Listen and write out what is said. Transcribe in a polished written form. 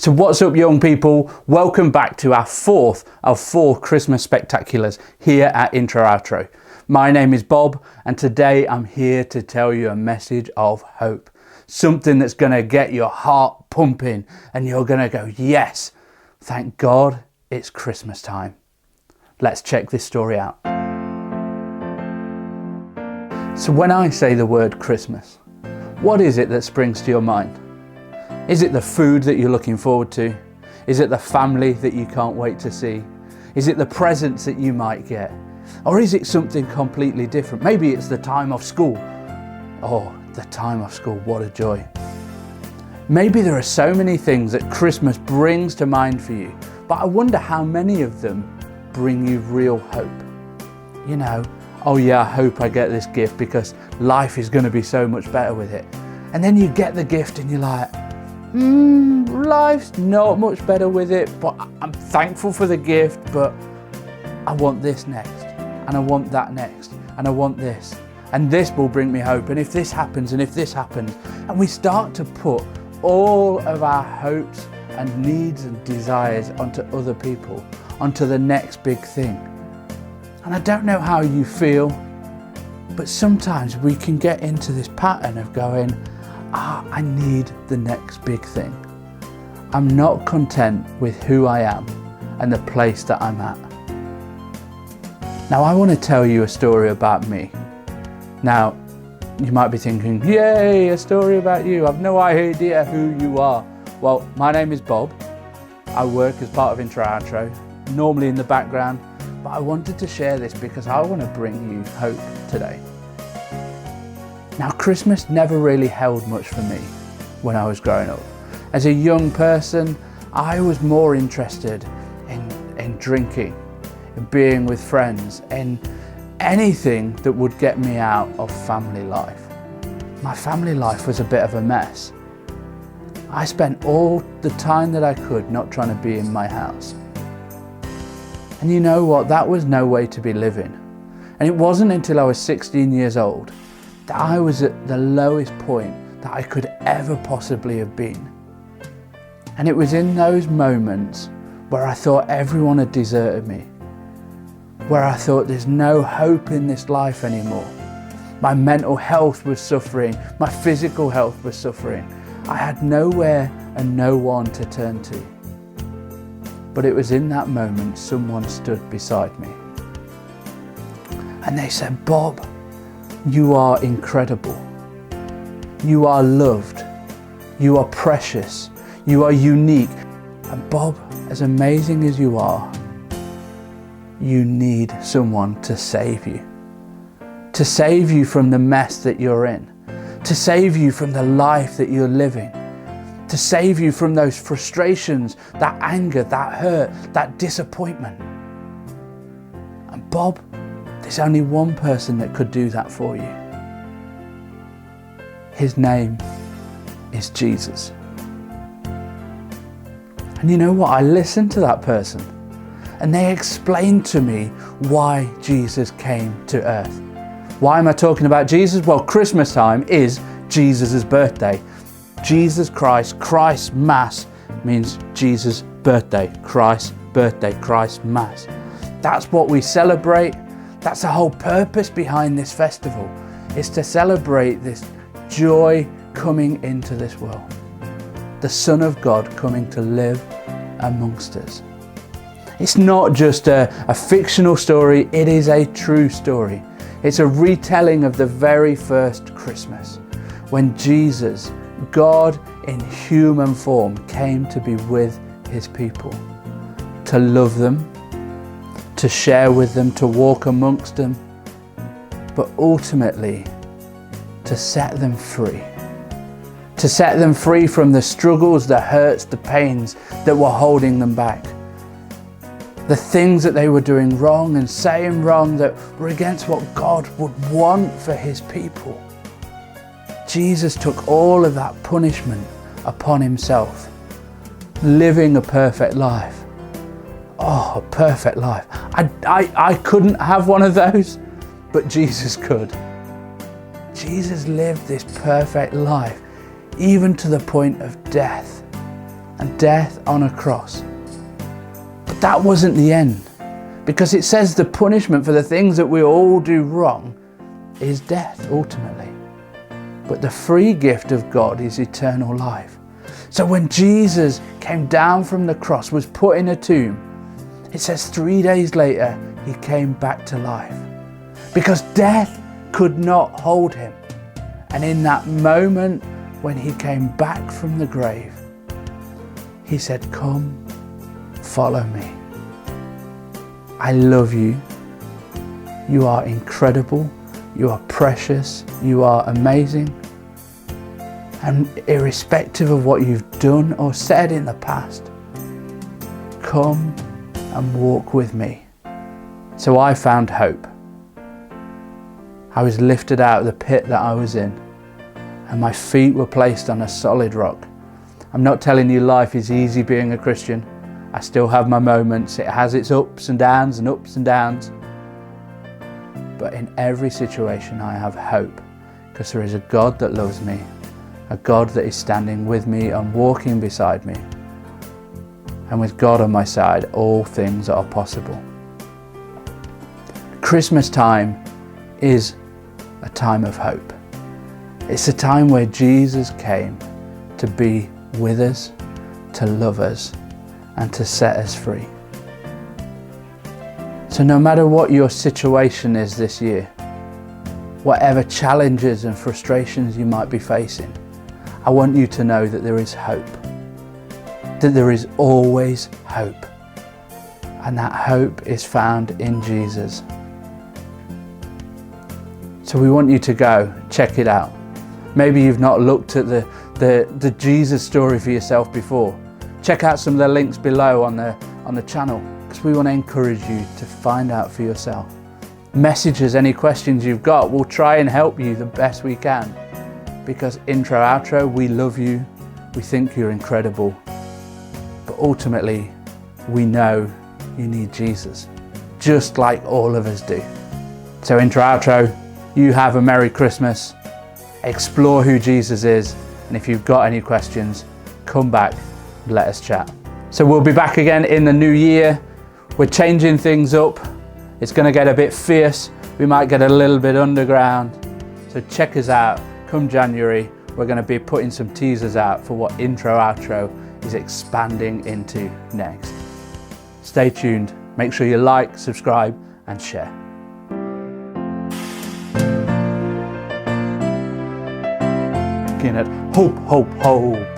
So what's up, young people? Welcome back to our fourth of 4 Christmas spectaculars here at Intro Outro. My name is Bob, and today I'm here to tell you a message of hope. Something that's going to get your heart pumping and you're going to go, yes, thank God it's Christmas time. Let's check this story out. So when I say the word Christmas, what is it that springs to your mind? Is it the food that you're looking forward to? Is it the family that you can't wait to see? Is it the presents that you might get? Or is it something completely different? Maybe it's the time of school. Oh, the time of school, what a joy. Maybe there are so many things that Christmas brings to mind for you, but I wonder how many of them bring you real hope. You know, oh yeah, I hope I get this gift because life is going to be so much better with it. And then you get the gift and you're like, life's not much better with it, but I'm thankful for the gift, but I want this next, and I want that next, and I want this, and this will bring me hope, and if this happens, and if this happens, and we start to put all of our hopes and needs and desires onto other people, onto the next big thing. And I don't know how you feel, but sometimes we can get into this pattern of going, I need the next big thing. I'm not content with who I am and the place that I'm at. Now I want to tell you a story about me. Now you might be thinking, yay, a story about you. I've no idea who you are. Well, my name is Bob. I work as part of Intro Outro, normally in the background, but I wanted to share this because I want to bring you hope today. Now, Christmas never really held much for me when I was growing up. As a young person, I was more interested in drinking, in being with friends, in anything that would get me out of family life. My family life was a bit of a mess. I spent all the time that I could not trying to be in my house. And you know what? That was no way to be living. And it wasn't until I was 16 years old that I was at the lowest point that I could ever possibly have been. And it was in those moments where I thought everyone had deserted me, where I thought there's no hope in this life anymore. My mental health was suffering, my physical health was suffering. I had nowhere and no one to turn to. But it was in that moment someone stood beside me. And they said, Bob, you are incredible. You are loved. You are precious. You are unique. And Bob, as amazing as you are, you need someone to save you. To save you from the mess that you're in. To save you from the life that you're living. To save you from those frustrations, that anger, that hurt, that disappointment. And Bob, there's only one person that could do that for you. His name is Jesus. And you know what? I listened to that person and they explained to me why Jesus came to earth. Why am I talking about Jesus? Well, Christmas time is Jesus' birthday. Jesus Christ, Christ's Mass means Jesus' birthday. Christ's birthday, Christ's Mass. That's what we celebrate. That's the whole purpose behind this festival, is to celebrate this joy coming into this world. The Son of God coming to live amongst us. It's not just a fictional story, it is a true story. It's a retelling of the very first Christmas, when Jesus, God in human form, came to be with his people, to love them, to share with them, to walk amongst them, but ultimately to set them free. To set them free from the struggles, the hurts, the pains that were holding them back. The things that they were doing wrong and saying wrong that were against what God would want for his people. Jesus took all of that punishment upon himself, living a perfect life. Oh, a perfect life. I couldn't have one of those, but Jesus could. Jesus lived this perfect life, even to the point of death. and death on a cross. But that wasn't the end, because it says the punishment for the things that we all do wrong is death ultimately. But the free gift of God is eternal life. So when Jesus came down from the cross, was put in a tomb, it says 3 days later, he came back to life. Because death could not hold him. And in that moment when he came back from the grave, he said, "Come, follow me. I love you. You are incredible. You are precious. You are amazing. And irrespective of what you've done or said in the past, come and walk with me." So I found hope. I was lifted out of the pit that I was in, and my feet were placed on a solid rock. I'm not telling you life is easy being a Christian. I still have my moments. It has its ups and downs and ups and downs. But in every situation I have hope, because there is a God that loves me, a God that is standing with me and walking beside me. And with God on my side, all things are possible. Christmas time is a time of hope. It's a time where Jesus came to be with us, to love us, and to set us free. So no matter what your situation is this year, whatever challenges and frustrations you might be facing, I want you to know that there is hope, that there is always hope, and that hope is found in Jesus. So we want you to go, check it out. Maybe you've not looked at the Jesus story for yourself before. Check out some of the links below on the channel, because we want to encourage you to find out for yourself. Message us any questions you've got. We'll try and help you the best we can, because intro, outro, we love you. We think you're incredible. But ultimately, we know you need Jesus, just like all of us do. So intro, outro, you have a Merry Christmas. Explore who Jesus is. And if you've got any questions, come back and let us chat. So we'll be back again in the new year. We're changing things up. It's going to get a bit fierce. We might get a little bit underground. So check us out. Come January, we're going to be putting some teasers out for what intro, outro is expanding into next. Stay tuned. Make sure you like, subscribe, and share. Looking at hope, hope, hope.